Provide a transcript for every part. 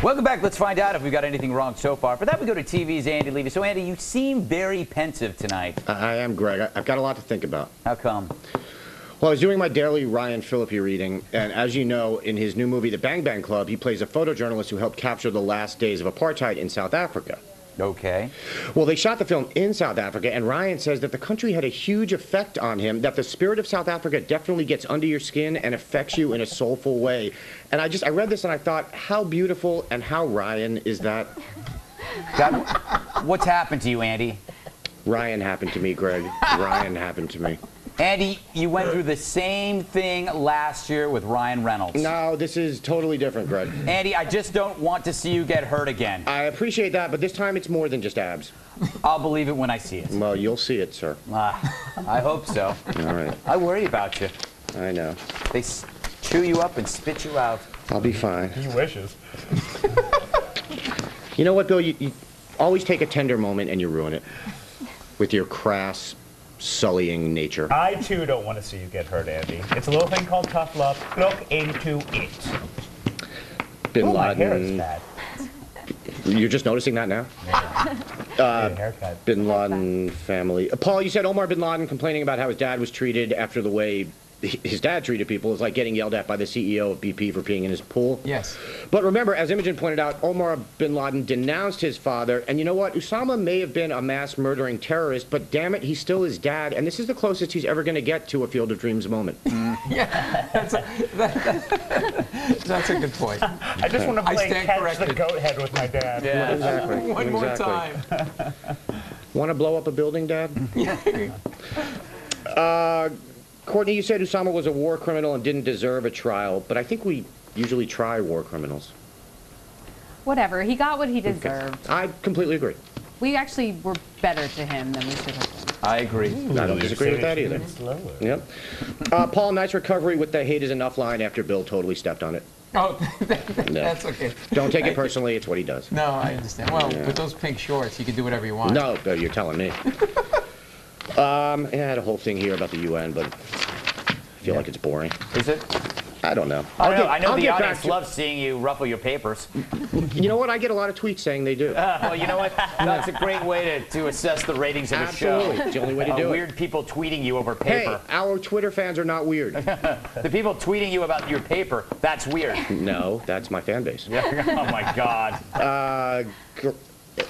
Welcome back. Let's find out if we've got anything wrong so far. For that, we go to TV's Andy Levy. So, Andy, you seem very pensive tonight. I am, Greg. I've got a lot to think about. How come? Well, I was doing my daily Ryan Phillippe reading, and as you know, in his new movie, The Bang Bang Club, he plays a photojournalist who helped capture the last days of apartheid in South Africa. Okay. Well, they shot the film in South Africa, and Ryan says that the country had a huge effect on him, that the spirit of South Africa definitely gets under your skin and affects you in a soulful way. And I read this and I thought, how beautiful and how Ryan is that? What's happened to you, Andy? Ryan happened to me, Greg. Ryan happened to me. Andy, you went through the same thing last year with Ryan Reynolds. No, this is totally different, Greg. Andy, I just don't want to see you get hurt again. I appreciate that, but this time it's more than just abs. I'll believe it when I see it. Well, you'll see it, sir. I hope so. All right. I worry about you. I know. They chew you up and spit you out. I'll be fine. He wishes. You know what, Bill? You always take a tender moment and you ruin it with your crass, sullying nature. I, too, don't want to see you get hurt, Andy. It's a little thing called tough love. Look into it. Bin Laden. My hair is bad. You're just noticing that now? Haircut. Bin Laden family. Paul, you said Omar bin Laden complaining about how his dad was treated after the way his dad treated people is like getting yelled at by the CEO of BP for peeing in his pool. Yes. But remember, as Imogen pointed out, Omar bin Laden denounced his father. And you know what? Osama may have been a mass murdering terrorist, but damn it, he's still his dad. And this is the closest he's ever going to get to a Field of Dreams moment. Yeah, that's a good point. I just want to play catch the goat head with my dad. Yeah. Exactly. One more time. Want to blow up a building, Dad? Courtney, you said Osama was a war criminal and didn't deserve a trial, but I think we usually try war criminals. Whatever. He got what he deserved. Okay. I completely agree. We actually were better to him than we should have been. I agree. I don't disagree with that either. Yep. Paul, nice recovery with the hate is enough line after Bill totally stepped on it. Oh, that's okay. Don't take it personally. It's what he does. No, I understand. Well, with those pink shorts, you can do whatever you want. No, you're telling me. I had a whole thing here about the UN, but I feel like it's boring. Is it? I don't know. I know the audience loves seeing you ruffle your papers. You know what? I get a lot of tweets saying they do. Well, you know what? That's a great way to assess the ratings of a show. Absolutely. It's the only way to do it. Weird people tweeting you over paper. Hey, our Twitter fans are not weird. The people tweeting you about your paper, that's weird. No, that's my fan base. Yeah. Oh, my God.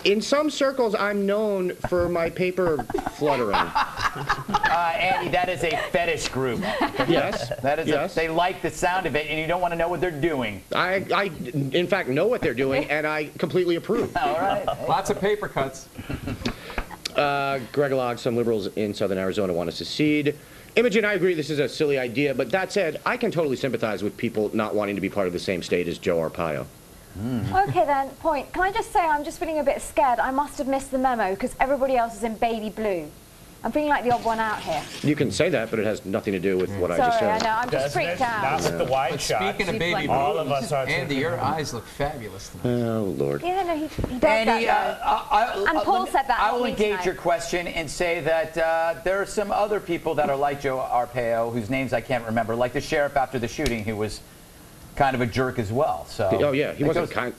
In some circles, I'm known for my paper fluttering. Andy, that is a fetish group. Yes. That is yes. They like the sound of it, and you don't want to know what they're doing. I in fact, know what they're doing, and I completely approve. All right. Lots of paper cuts. Greg Log, some liberals in southern Arizona want to secede. Imogen, I agree this is a silly idea, but that said, I can totally sympathize with people not wanting to be part of the same state as Joe Arpaio. Okay then, point. Can I just say I'm just feeling a bit scared. I must have missed the memo because everybody else is in baby blue. I'm feeling like the odd one out here. You can say that, but it has nothing to do with what I just Sorry, said. I know. I'm just freaked out. Not with the wide shot. Speaking of baby all of blues, us are Andy, your eyes look fabulous tonight. Oh, Lord. Yeah, no, he does Andy, that though. And Paul said that. I will engage your question and say that there are some other people that are like Joe Arpaio, whose names I can't remember, like the sheriff after the shooting, who was kind of a jerk as well. So oh yeah, he wasn't kind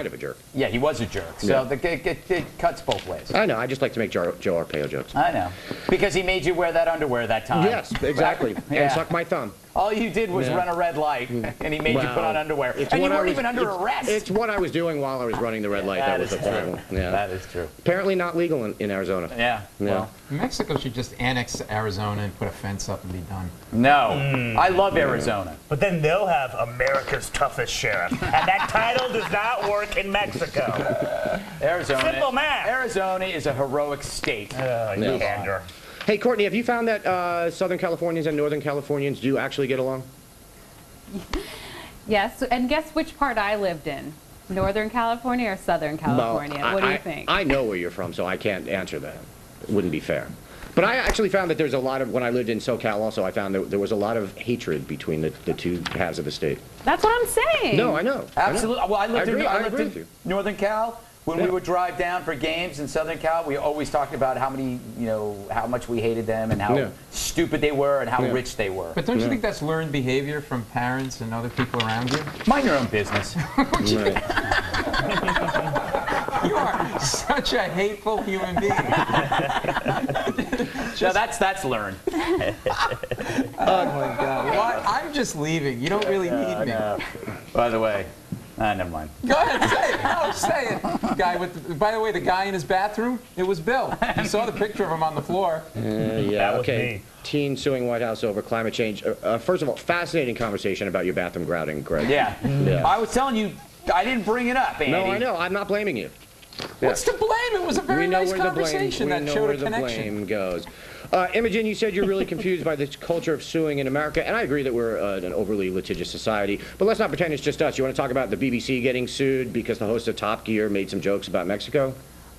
of a jerk. Yeah, he was a jerk. So it cuts both ways. I know. I just like to make Joe Arpaio jokes. I know, because he made you wear that underwear that time. Yes, exactly. Yeah. And suck my thumb. All you did was run a red light, and he made you put on underwear. And you weren't even under arrest. It's what I was doing while I was running the red light. That was the problem. Yeah. That is true. Apparently not legal in Arizona. Yeah. Well, Mexico should just annex Arizona and put a fence up and be done. No. I love Arizona. But then they'll have America's toughest sheriff. And that title does not work in Mexico. Arizona. Simple math. Arizona is a heroic state. You candor. Hey, Courtney, have you found that Southern Californians and Northern Californians do actually get along? Yes, and guess which part I lived in? Northern California or Southern California? Well, what do you think? I know where you're from, so I can't answer that. It wouldn't be fair. But I actually found that there's a lot of, when I lived in SoCal also, I found that there was a lot of hatred between the two halves of the state. That's what I'm saying. No, I know. Absolutely. Well, I lived in with you. Northern Cal. When we would drive down for games in Southern Cal, we always talked about how many, how much we hated them and how stupid they were and how rich they were. But don't you think that's learned behavior from parents and other people around you? Mind your own business. You are such a hateful human being. No, that's learned. Oh my God! Why? I'm just leaving. You don't really need me. By the way, never mind. Go ahead, say it. No, say it. Guy with. By the way, the guy in his bathroom, it was Bill. You saw the picture of him on the floor. Yeah. was Okay. me. Teen suing White House over climate change. First of all, fascinating conversation about your bathroom grouting, Greg. Yeah. I was telling you, I didn't bring it up, Andy. No, I know. I'm not blaming you. What's to blame? It was a very nice conversation that showed a connection. We know where the blame goes. Imogen, you said you're really confused by this culture of suing in America, and I agree that we're an overly litigious society, but let's not pretend it's just us. You want to talk about the BBC getting sued because the host of Top Gear made some jokes about Mexico?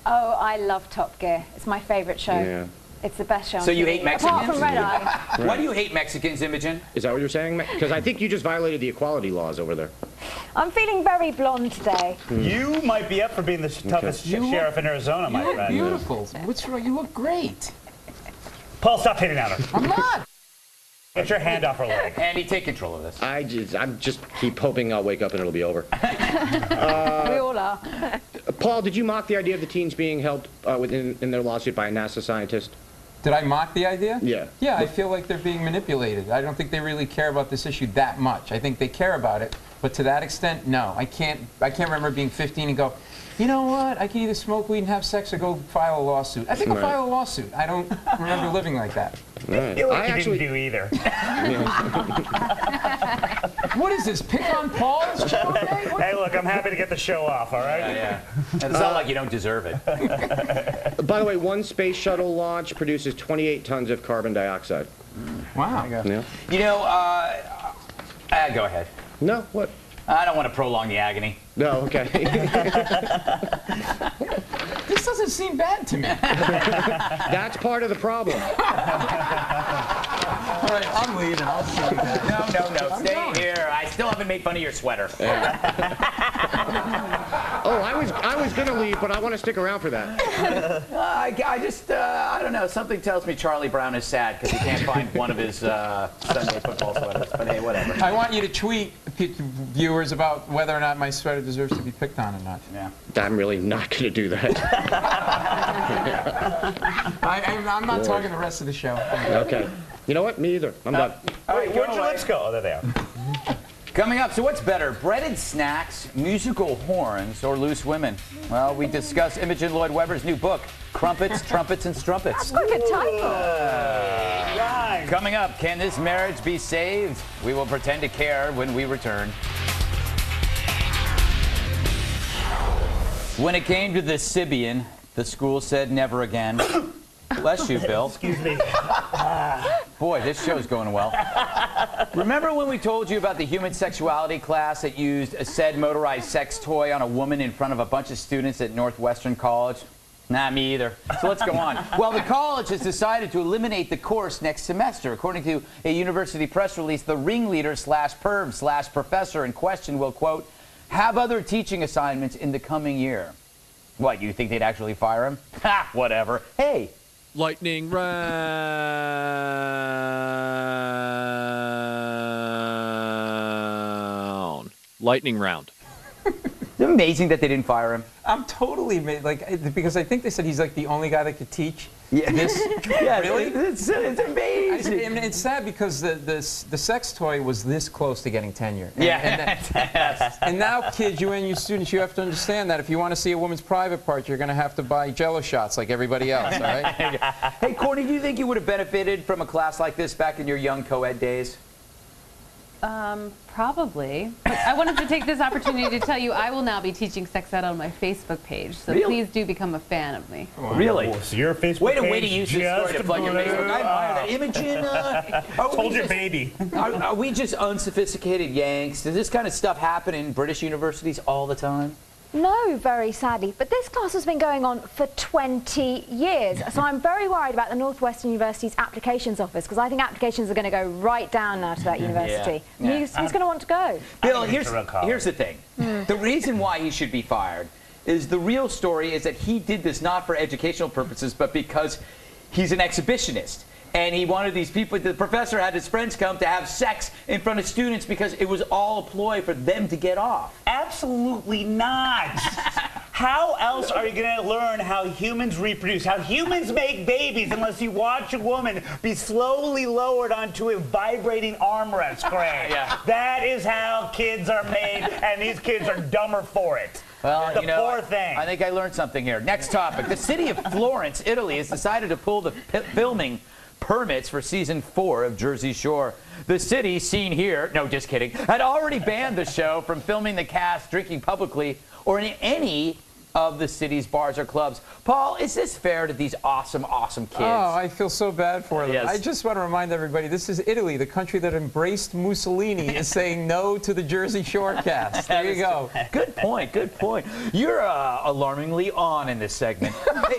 Oh, I love Top Gear. It's my favorite show. Yeah. It's the best show. So you hate Mexicans? Apart from Red Eye. Why do you hate Mexicans, Imogen? Is that what you're saying? Because I think you just violated the equality laws over there. I'm feeling very blonde today. You might be up for being the toughest sheriff in Arizona, my You look friend. beautiful. What's wrong? You look great. Paul, stop hitting on her. I'm not. Get your hand off her leg. Andy, take control of this. I'm just keep hoping I'll wake up and it'll be over. We all are. Paul, did you mock the idea of the teens being held in their lawsuit by a NASA scientist? Did I mock the idea? Yeah. Yeah, I feel like they're being manipulated. I don't think they really care about this issue that much. I think they care about it, but to that extent, no. I can't remember being 15 and go, you know what? I can either smoke weed and have sex or go file a lawsuit. I think I'll file a lawsuit. I don't remember living like that. I feel like you didn't do either. What is this? Pick on Paul's show today? Hey, look, I'm happy to get the show off, all right? Yeah. It's not like you don't deserve it. By the way, one space shuttle launch produces 28 tons of carbon dioxide. Wow. Yeah. Go ahead. No, what? I don't want to prolong the agony. No, okay. This doesn't seem bad to me. That's part of the problem. All right, I'm leaving. I'll see you guys. No. Stay here. I still haven't made fun of your sweater. Oh, I was going to leave, but I want to stick around for that. I don't know. Something tells me Charlie Brown is sad because he can't find one of his Sunday football sweaters. But hey, whatever. I want you to tweet viewers about whether or not my sweater deserves to be picked on or not. Yeah. I'm really not going to do that. I'm not talking the rest of the show. Okay. You know what? Me either. I'm done. All right, Where'd your lips go? Oh, there they are. Coming up, so what's better, breaded snacks, musical horns, or loose women? Well, we discuss Imogen Lloyd Webber's new book, Crumpets, Trumpets, and Strumpets. That's quite a good title. Right. Coming up, can this marriage be saved? We will pretend to care when we return. When it came to the Sibian, the school said never again. Bless you, Bill. Excuse me. Boy, this show's going well. Remember when we told you about the human sexuality class that used a said motorized sex toy on a woman in front of a bunch of students at Northwestern College? Nah, me either. So let's go on. Well, the college has decided to eliminate the course next semester. According to a university press release, the ringleader slash perv slash professor in question will, quote, have other teaching assignments in the coming year. What, you think they'd actually fire him? Ha, whatever. Hey. Lightning round. Lightning round. It's amazing that they didn't fire him. I'm totally because I think they said he's like the only guy that could teach. Yeah. Yeah, really? It's amazing. I mean, it's sad because the sex toy was this close to getting tenure. And now, kids, UNU students, you have to understand that if you want to see a woman's private part, you're going to have to buy Jell-O shots like everybody else, all right? Hey, Courtney, do you think you would have benefited from a class like this back in your young co-ed days? Probably. But I wanted to take this opportunity to tell you I will now be teaching sex ed on my Facebook page, so Really? please do become a fan of me. Really? So your Facebook Way to page use this story to plug your Facebook. I admire that. Imogen, Told your baby. are we just unsophisticated Yanks? Does this kind of stuff happen in British universities all the time? No, very sadly. But this class has been going on for 20 years. So I'm very worried about the Northwestern University's applications office because I think applications are going to go right down now to that university. Yeah. Who's going to want to go? Bill, think it's a real college. here's the thing. The reason why he should be fired is the real story is that he did this not for educational purposes, but because he's an exhibitionist. And he wanted these people, the professor had his friends come to have sex in front of students because it was all a ploy for them to get off. Absolutely not. How else are you going to learn how humans reproduce, how humans make babies, unless you watch a woman be slowly lowered onto a vibrating armrest, Craig? Yeah. That is how kids are made, and these kids are dumber for it. Well, the poor thing. I think I learned something here. Next topic. The city of Florence, Italy, has decided to pull the filming permits for season 4 of Jersey Shore. The city, seen here, no, just kidding, had already banned the show from filming the cast drinking publicly or in any of the city's bars or clubs. Paul, is this fair to these awesome, awesome kids? Oh, I feel so bad for them. Yes. I just want to remind everybody, this is Italy, the country that embraced Mussolini, is saying no to the Jersey Shore cast. There you go. Good point, good point. You're alarmingly on in this segment. Hey,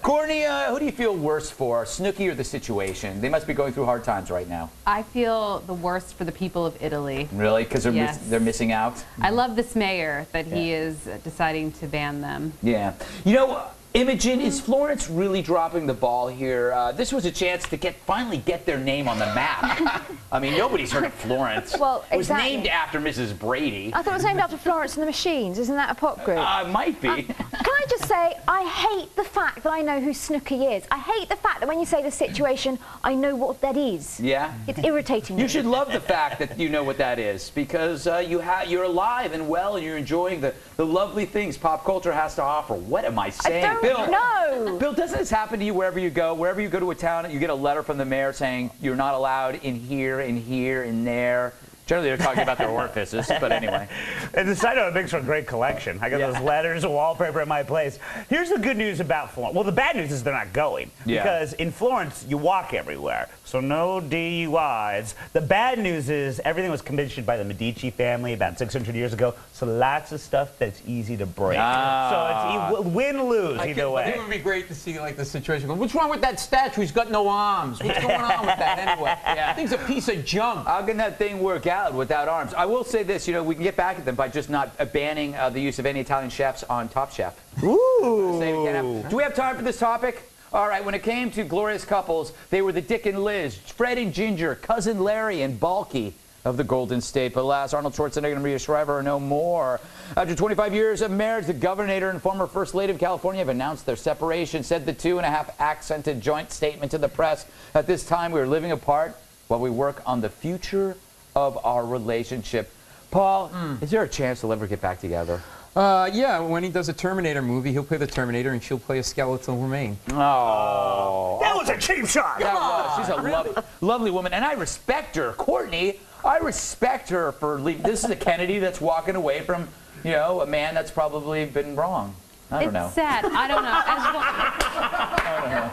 Courtney, who do you feel worse for, Snooki or the situation? They must be going through hard times right now. I feel the worst for the people of Italy. Really? Because they're, Yes. they're missing out? I love this mayor that he is deciding to ban them. Yeah. You know, Imogen, is Florence really dropping the ball here? This was a chance to finally get their name on the map. I mean, nobody's heard of Florence. Well, It was exactly. named after Mrs. Brady. I thought it was named after Florence and the Machines. Isn't that a pop group? Might be. Can I just say, I hate the fact that I know who Snooki is. I hate the fact that when you say the situation, I know what that is. Yeah? It's irritating me. You should love the fact that you know what that is, because you're alive and well, and you're enjoying the lovely things pop culture has to offer. What am I saying? I don't Bill, know. Bill, doesn't this happen to you wherever you go? Wherever you go to a town, you get a letter from the mayor saying you're not allowed in here, in there. Generally, they're talking about their orifices, but anyway. And the side note makes for a great collection. I got those letters and wallpaper at my place. Here's the good news about Florence. Well, the bad news is they're not going. Yeah. Because in Florence, you walk everywhere. So no DUIs. The bad news is everything was commissioned by the Medici family about 600 years ago. So lots of stuff that's easy to break. So it's win-lose either I way. think it would be great to see like the situation. What's wrong with that statue? He's got no arms. What's going on with that anyway? That thing's a piece of junk. How can that thing work out without arms? I will say this, we can get back at them by just not banning the use of any Italian chefs on Top Chef. Ooh. Do we have time for this topic? All right, when it came to glorious couples, they were the Dick and Liz, Fred and Ginger, Cousin Larry and Balky of the Golden State. But alas, Arnold Schwarzenegger and Maria Shriver are no more. After 25 years of marriage, the governor and former First Lady of California have announced their separation, said the 2.5 accented joint statement to the press. At this time, we are living apart while we work on the future of our relationship. Paul, is there a chance they'll ever get back together? Yeah, when he does a Terminator movie, he'll play the Terminator and she'll play a skeletal remain. Oh. That was a cheap shot. That was. She's a lovely woman, and I respect her. Courtney, I respect her for leaving. This is a Kennedy that's walking away from, a man that's probably been wrong. I don't know. It's sad. I don't know.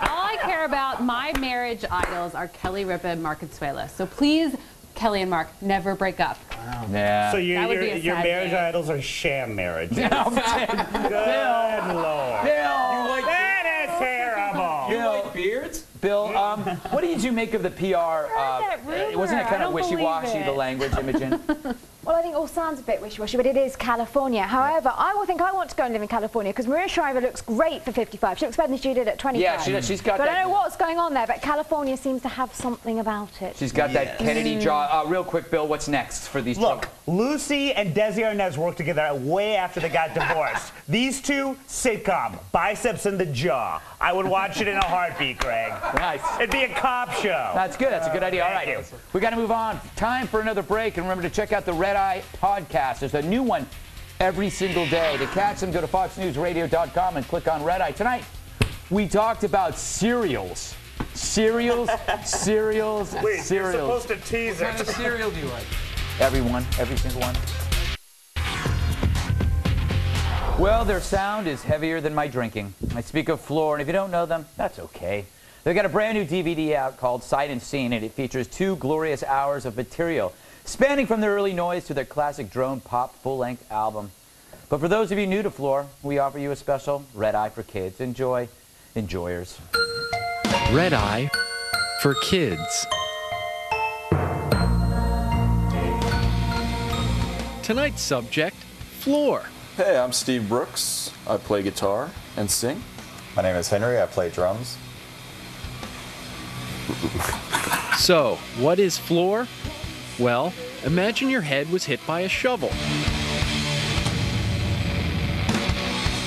All I care about, my marriage idols are Kelly Ripa and Mark Consuelos. So please, Kelly and Mark, never break up. Yeah. So That would be a your sad marriage day. idols are sham marriages. Bill. Good Lord. Bill. That is terrible. You like beards? Bill, what did you make of the PR? that rumor. Wasn't it I kind of don't believe wishy-washy, the it. language, Imogen? Well, I think it all sounds a bit wishy-washy, but it is California. However, I want to go and live in California because Maria Shriver looks great for 55. She looks better than she did at 25. Yeah, she does. She's got but that. I don't know what's going on there, but California seems to have something about it. She's got that Kennedy jaw. Real quick, Bill, what's next for these Look, Lucy and Desi Arnaz worked together way after they got divorced. These two, sitcom, biceps in the jaw. I would watch it in a heartbeat, Greg. Nice. It'd be a cop show. That's good. That's a good idea. All Thank right. you. We got to move on. Time for another break. And remember to check out the Red Eye podcast. There's a new one every single day. To catch them, go to foxnewsradio.com and click on Red Eye. Tonight, we talked about cereals. Cereals, cereals, Wait, you're cereals. supposed to tease What kind of it. cereal do you like? Everyone, every single one. Well, their sound is heavier than my drinking. I speak of Floor, and if you don't know them, that's okay. They've got a brand new DVD out called Sight and Scene, and it features 2 glorious hours of material, spanning from their early noise to their classic drone pop full-length album. But for those of you new to Floor, we offer you a special Red Eye for Kids. Enjoy, enjoyers. Red Eye for Kids. Tonight's subject, floor. Hey, I'm Steve Brooks. I play guitar and sing. My name is Henry. I play drums. So, what is floor? Well, imagine your head was hit by a shovel.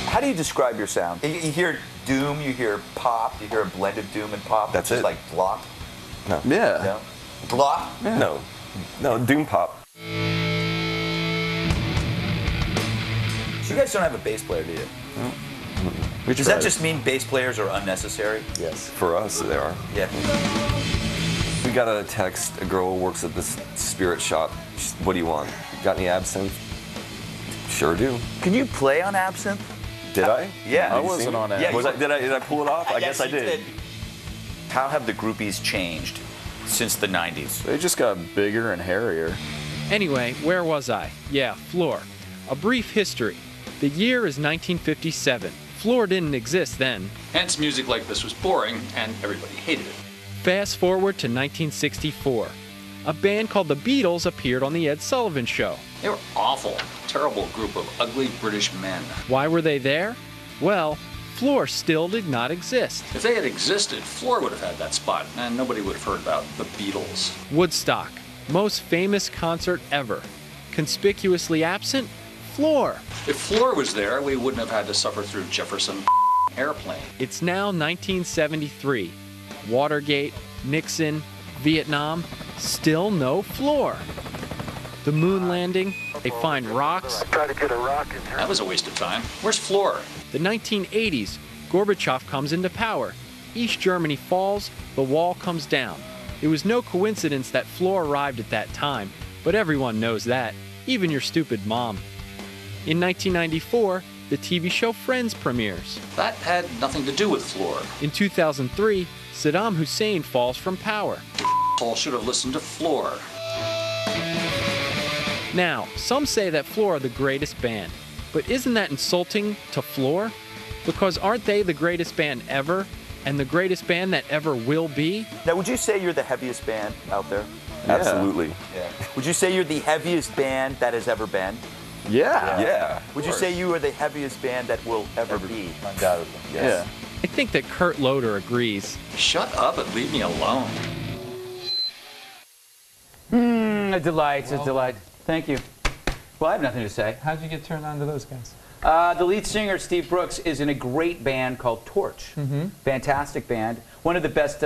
How do you describe your sound? You hear doom, you hear pop, you hear a blend of doom and pop. That's just it. like glop. No. Yeah. No. Glop? Yeah. No. No, doom pop. You guys don't have a bass player, do you? We Does tried. that just mean bass players are unnecessary? Yes. For us, they are. Yeah. We got a text. A girl works at this spirit shop. What do you want? Got any absinthe? Sure do. Can you play on absinthe? Did I? Yeah. I wasn't on Yeah, Was I, did I pull it off? I guess I you did. How have the groupies changed since the 90s? They just got bigger and hairier. Anyway, where was I? Yeah, floor. A brief history. The year is 1957. Floor didn't exist then. Hence, music like this was boring, and everybody hated it. Fast forward to 1964. A band called the Beatles appeared on The Ed Sullivan Show. They were awful, terrible group of ugly British men. Why were they there? Well, Floor still did not exist. If they had existed, Floor would have had that spot, and nobody would have heard about the Beatles. Woodstock, most famous concert ever. Conspicuously absent? Floor. If Floor was there, we wouldn't have had to suffer through Jefferson airplane. It's now 1973. Watergate, Nixon, Vietnam, still no Floor. The moon landing, they find rocks. That was a waste of time. Where's Floor? The 1980s, Gorbachev comes into power. East Germany falls, the wall comes down. It was no coincidence that Floor arrived at that time, but everyone knows that, even your stupid mom. In 1994, the TV show Friends premieres. That had nothing to do with Floor. In 2003, Saddam Hussein falls from power. All should have listened to Floor. Now, some say that Floor are the greatest band, but isn't that insulting to Floor? Because aren't they the greatest band ever, and the greatest band that ever will be? Now, would you say you're the heaviest band out there? Absolutely. Yeah. Would you say you're the heaviest band that has ever been? Yeah. Would you say you are the heaviest band that will ever be? Undoubtedly. Yes. I think that Kurt Loder agrees. Shut up and leave me alone. A delight, a delight. Thank you. Well, I have nothing to say. How'd you get turned on to those guys? The lead singer, Steve Brooks, is in a great band called Torch. Fantastic band. One of the best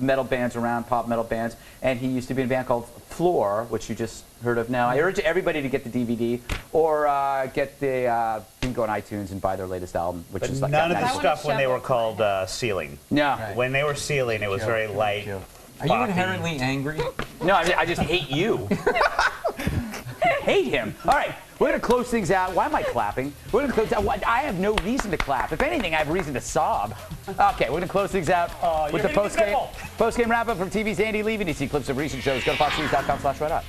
metal bands around, pop metal bands. And he used to be in a band called Floor, which you just heard of now. I urge everybody to get the DVD or get the, you can go on iTunes and buy their latest album, which But is like none of that the nice. stuff when they were called Ceiling. No. When they were Ceiling, it was very light. Are you inherently angry? No, I just hate you. Hate him. All right, we're going to close things out. Why am I clapping? We're going to close out. I have no reason to clap. If anything, I have reason to sob. Okay, we're going to close things out with the post-game wrap-up from TV's Andy Levy. To see clips of recent shows, go to foxnews.com/redhot.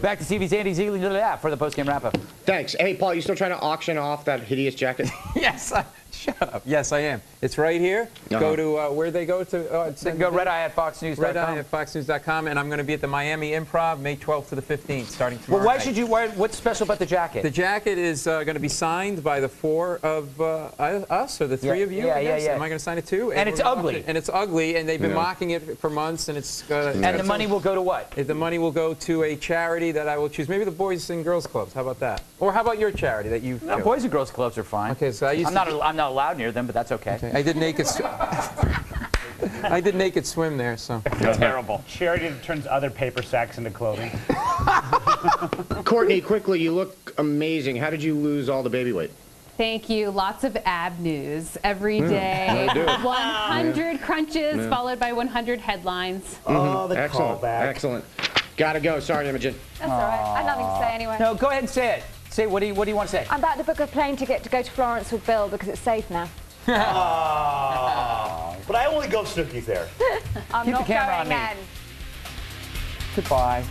Back to TV's Andy Zealy for the post-game wrap-up. Thanks. Hey, Paul, you still trying to auction off that hideous jacket? Yes. Shut up. Yes, I am. It's right here. Go to where they go to. Go Redeye at foxnews.com. Redeye at foxnews.com, and I'm going to be at the Miami Improv May 12th to the 15th, starting tomorrow. Well, why night. should you? What's special about the jacket? The jacket is going to be signed by the four of us, or the three of you. Yeah, I guess. yeah. Am I going to sign it too? And it's ugly. And it's ugly, and they've been mocking it for months, and it's. And the money will go to what? The money will go to a charity that I will choose. Maybe the Boys and Girls Clubs. How about that? Or how about your charity that you? No, Boys and Girls Clubs are fine. Okay, so I'm not allowed near them, but that's okay. I did naked. I did naked swim there, so. Terrible. Charity that turns other paper sacks into clothing. Courtney, quickly, you look amazing. How did you lose all the baby weight? Thank you. Lots of ab news every day. 100 crunches followed by 100 headlines. Oh, the Excellent. callback. Excellent. Gotta go. Sorry, Imogen. That's all right. I have nothing to say anyway. No, go ahead and say it. Say what do you want to say? I'm about to book a plane ticket to go to Florence with Bill because it's safe now. But I only go Snooki's there. I'm Keep the not camera on going me. then. Goodbye.